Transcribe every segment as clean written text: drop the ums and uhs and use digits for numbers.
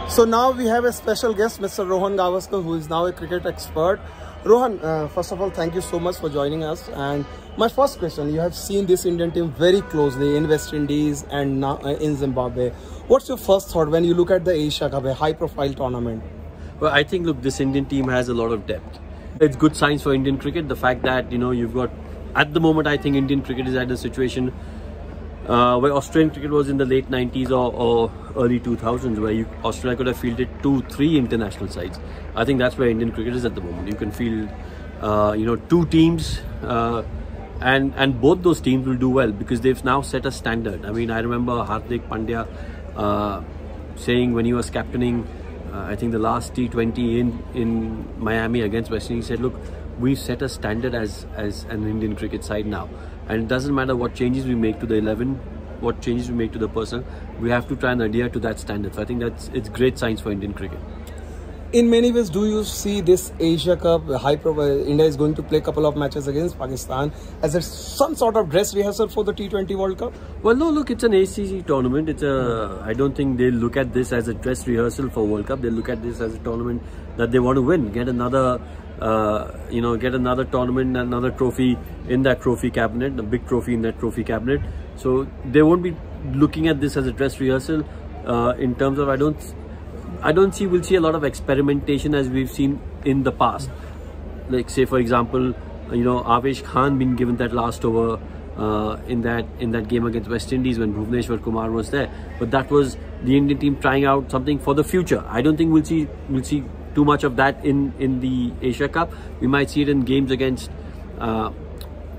So now we have a special guest, Mr. Rohan Gavaskar, who is now a cricket expert. Rohan, first of all, thank you so much for joining us. And my first question, you have seen this Indian team very closely in West Indies and now in Zimbabwe. What's your first thought when you look at the Asia Cup, a high-profile tournament? Well, I think, look, this Indian team has a lot of depth. It's good signs for Indian cricket. The fact that, you know, you've got, at the moment, I think Indian cricket is at a situation where Australian cricket was in the late 90s or early 2000s, where Australia could have fielded 2-3 international sides. I think that's where Indian cricket is at the moment. You can field, you know, 2 teams, and both those teams will do well because they've now set a standard. I mean, I remember Hardik Pandya saying when he was captaining, I think the last T20 in Miami against West Indies, he said, look, we've set a standard as an Indian cricket side now. And it doesn't matter what changes we make to the 11, what changes we make to the personnel, we have to try and adhere to that standard. So I think it's great signs for Indian cricket. In many ways, do you see this Asia Cup, India is going to play a couple of matches against Pakistan as some sort of dress rehearsal for the T20 World Cup? Well, no, look, it's an ACC tournament. It's I don't think they'll look at this as a dress rehearsal for World Cup. They'll look at this as a tournament that they want to win, get another, you know, get another tournament, another trophy in that trophy cabinet, a big trophy in that trophy cabinet. So they won't be looking at this as a dress rehearsal in terms of, we'll see a lot of experimentation as we've seen in the past. Like, say, for example, you know, Avesh Khan being given that last over in that game against West Indies when Bhuvneshwar Kumar was there. But that was the Indian team trying out something for the future. I don't think we'll see too much of that in the Asia Cup. We might see it in games against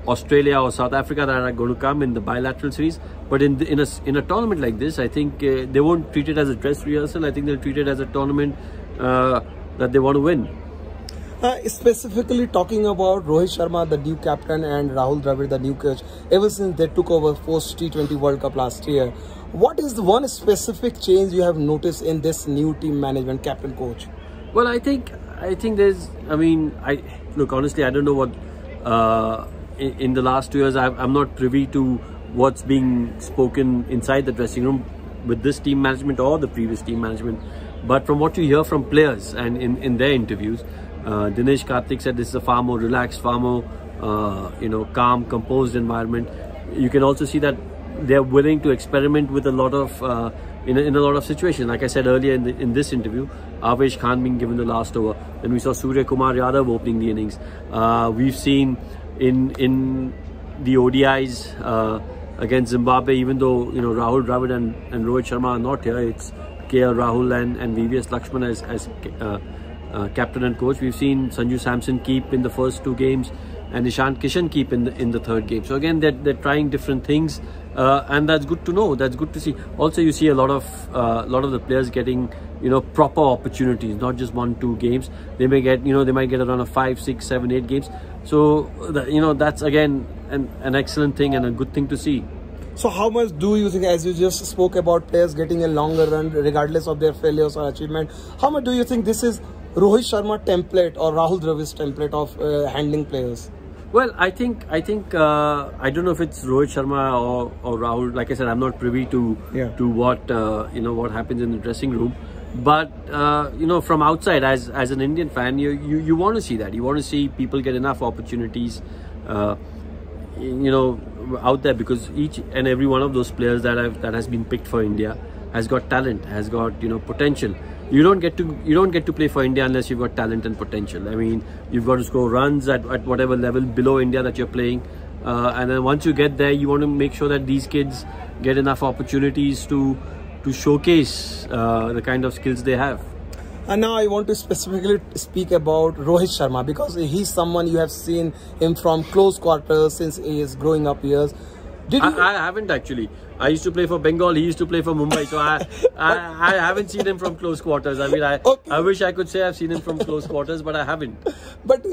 Australia or South Africa that are going to come in the bilateral series. But in a tournament like this, I think they won't treat it as a dress rehearsal. I think they'll treat it as a tournament that they want to win. Specifically talking about Rohit Sharma, the new captain, and Rahul Dravid, the new coach, ever since they took over post T20 World Cup last year, what is the one specific change you have noticed in this new team management, captain coach? Well, I think there's, I mean, look, honestly, I don't know what in the last 2 years, I'm not privy to what's being spoken inside the dressing room with this team management or the previous team management. But from what you hear from players and in their interviews, Dinesh Karthik said this is a far more relaxed, far more you know, calm, composed environment. You can also see that they're willing to experiment with a lot of in a lot of situations. Like I said earlier in this interview, Avesh Khan being given the last over. Then we saw Surya Kumar Yadav opening the innings. We've seen in the ODIs against Zimbabwe, even though, you know, Rahul Dravid and Rohit Sharma are not here, it's KL Rahul and VVS Lakshman as captain and coach. We've seen Sanju Samson keep in the first 2 games and Ishant Kishan keep in the 3rd game. So again, they're trying different things, and that's good to know. That's good to see. Also, you see a lot of the players getting, you know, proper opportunities, not just 1-2 games. They may get, you know, they might get a run of 5, 6, 7, 8 games. So you know, that's again an excellent thing and a good thing to see. So how much do you think, as you just spoke about players getting a longer run regardless of their failures or achievement, how much do you think this is Rohit Sharma template or Rahul Dravid's template of handling players? Well, I think I don't know if it's Rohit Sharma or Rahul. Like I said, I'm not privy to what you know, what happens in the dressing room. But you know, from outside, as an Indian fan, you want to see that. You want to see people get enough opportunities, you know, out there, because each and every one of those players that has been picked for India has got talent, has got, you know, potential. You don't get to play for India unless you've got talent and potential. I mean, you've got to score runs at whatever level below India that you're playing, and then once you get there, you want to make sure that these kids get enough opportunities to showcase the kind of skills they have. And now I want to specifically speak about Rohit Sharma, because he's someone you have seen him from close quarters since his growing up years. I haven't actually. I used to play for Bengal. He used to play for Mumbai. So I haven't seen him from close quarters. I mean, I wish I could say I've seen him from close quarters, but I haven't. But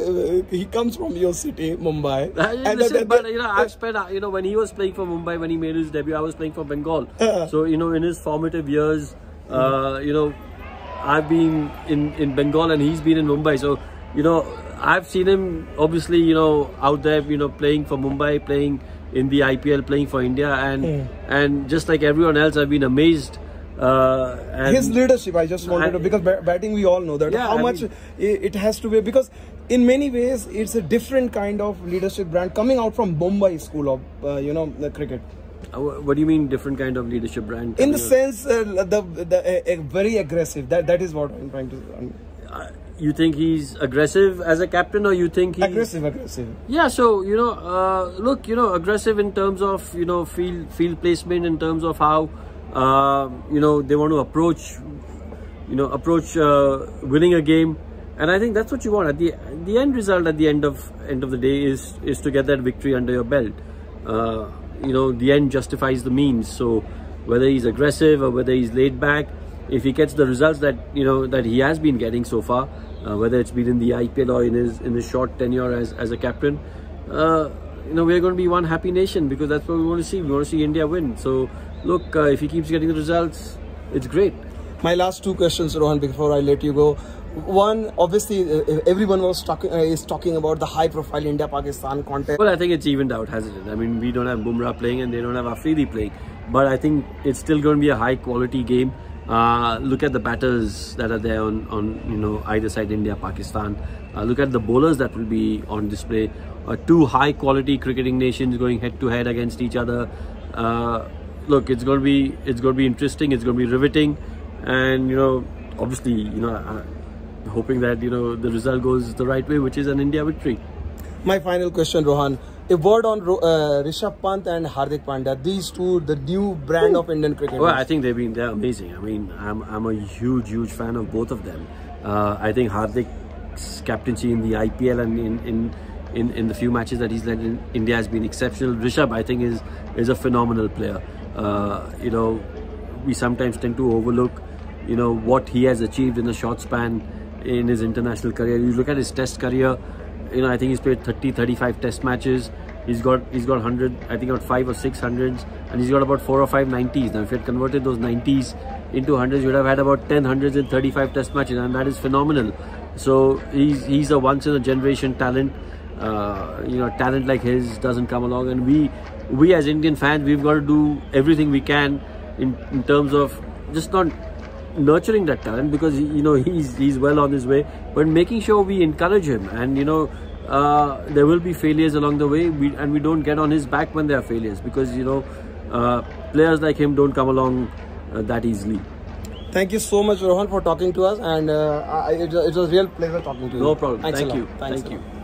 he comes from your city, Mumbai. Listen, but you know, I've spent, you know, when he was playing for Mumbai, when he made his debut, I was playing for Bengal. So, you know, in his formative years, you know, I've been in Bengal and he's been in Mumbai. So, you know, I've seen him obviously, you know, out there, you know, playing for Mumbai, playing in the IPL, playing for India, and just like everyone else, I've been amazed His leadership, I just wanted to, because batting we all know that how much it has to be, because in many ways it's a different kind of leadership brand coming out from Bombay school of the cricket. What do you mean different kind of leadership brand? In the sense very aggressive. That is what I'm trying to. You think he's aggressive as a captain, or you think he's aggressive? Yeah. So look, aggressive in terms of field placement, in terms of how they want to approach winning a game, and I think that's what you want. At the end result, at the end of the day, is to get that victory under your belt. The end justifies the means. So whether he's aggressive or whether he's laid back, if he gets the results that that he has been getting so far, whether it's been in the IPL or in his short tenure as a captain, we're going to be one happy nation, because that's what we want to see. We want to see India win. So look, if he keeps getting the results, it's great. My last two questions, Rohan, before I let you go. One, obviously, everyone is talking about the high-profile India-Pakistan contest. Well, I think it's evened out, hasn't it? I mean, we don't have Bumrah playing and they don't have Afridi playing, but I think it's still going to be a high-quality game. Look at the batters that are there on either side, India, Pakistan. Look at the bowlers that will be on display. Two high-quality cricketing nations going head-to-head against each other. Look, it's going to be interesting. It's going to be riveting, and obviously, hoping that the result goes the right way, which is an India victory. My final question, Rohan. A word on Rishabh Pant and Hardik Pandya. These two, the new brand of Indian cricket. Well, I think they're amazing. I mean, I'm a huge fan of both of them. I think Hardik's captaincy in the IPL and in the few matches that he's led in India has been exceptional. Rishabh, I think, is a phenomenal player. We sometimes tend to overlook what he has achieved in a short span in his international career. You look at his test career, I think he's played 30-35 test matches. He's got 100, I think, about 5 or 6 hundreds, and he's got about 4 or 5 90s. Now if he had converted those 90s into hundreds, you would have had about 10 hundreds in 35 test matches, and that is phenomenal. So he's a once in a generation talent. Talent like his doesn't come along, and we as Indian fans, we've got to do everything we can in terms of just not nurturing that talent, because he's well on his way, but making sure we encourage him, and there will be failures along the way, and we don't get on his back when there are failures, because players like him don't come along that easily. Thank you so much, Rohan, for talking to us, and it was a real pleasure talking to you. No problem. Thanks Thank you. Thanks Thank you.